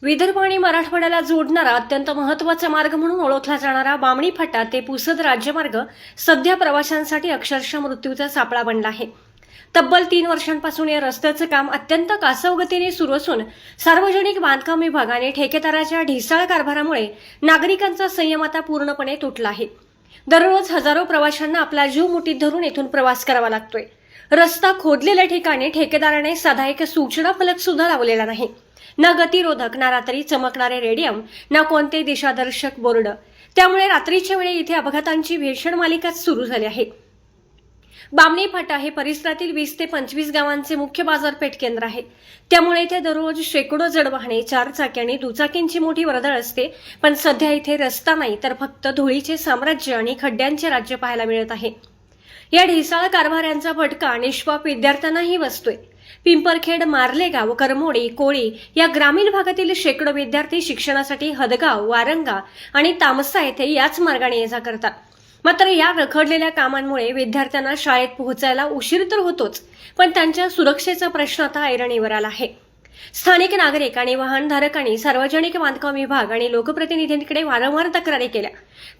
विदर्भ आणि मराठवाड्याला जोडणारा अत्यंत महत्त्वाचा मार्ग म्हणून ओळखला जाणारा बामणी फाटा ते पुसद राज्यमार्ग सध्या प्रवाशांसाठी अक्षरशः मृत्यूचा सापळा बनला आहे। तब्बल 3 वर्षांपासून या रस्त्याचं काम अत्यंत कासवगतीने सुरू असून सार्वजनिक बांधकाम विभाग आणि ठेकेदाराच्या ढिसाळ कारभारामुळे नागरिकांचा संयम आता पूर्णपणे तुटला आहे। दररोज हजारो प्रवाशांना आपला जीव मुठीत धरून येथून प्रवास करावा लागतोय। रस्ता खोदलेल्या ठिकाणी ठेकेदाराने साधा एक सूचना फलक सुद्धा लावलेला नाही। ना गतिरोधक, ना रात्री चमकणारे रेडियम, ना कोणते दिशादर्शक बोर्ड। त्यामुळे रात्रीच्या वेळी इथे अपघातांची भीषण मालिकाच सुरू झाली आहे। बामणी फाटा हे परिसरातील 20 ते 25 गावांचे मुख्य बाजारपेठ केंद्र आहे। त्यामुळे इथे दररोज शेकडो जड वाहने, 4 चाकी आणि दुचाकींची मोठी वर्दळ असते। पण सध्या इथे रस्ता नाही तर फक्त धुळीचे साम्राज्य आणि खड्ड्यांचे राज्य पाहायला मिळत आहे। या ढिसाळ कारभाऱ्यांचा फटका निष्पाप विद्यार्थ्यांनाही बसतोय। पिंपरखेड, मार्लेगाव, करमोडी, कोळी या ग्रामीण भागातील शेकडो विद्यार्थी शिक्षणासाठी हदगाव, वारंगा आणि तामसा येथे याच मार्गाने ये जा करतात। मात्र या रखडलेल्या कामांमुळे विद्यार्थ्यांना शाळेत पोहोचायला उशीर तर होतोच, पण त्यांच्या सुरक्षेचा प्रश्न आता ऐरणीवर आला आहे। स्थानिक नागरिक आणि वाहनधारकांनी सार्वजनिक बांधकाम विभाग आणि लोकप्रतिनिधींकडे वारंवार तक्रारी केल्या,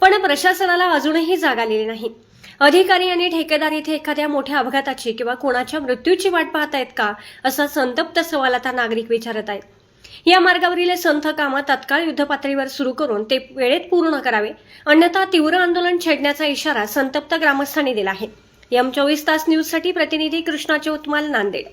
पण प्रशासनाला अजूनही जाग आलेली नाही। अधिकारी आणि ठेकेदार इथे एखाद्या मोठ्या अपघाताची किंवा कोणाच्या मृत्यूची वाट पाहतायत का, असा संतप्त सवाल आता नागरिक विचारत आहेत। या मार्गावरील संथ कामं तत्काळ युद्धपातळीवर सुरू करून ते वेळेत पूर्ण करावे, अन्यथा तीव्र आंदोलन छेडण्याचा इशारा संतप्त ग्रामस्थांनी दिला आहे। M24 तास न्यूजसाठी प्रतिनिधी कृष्णा चौतमाल, नांदेड।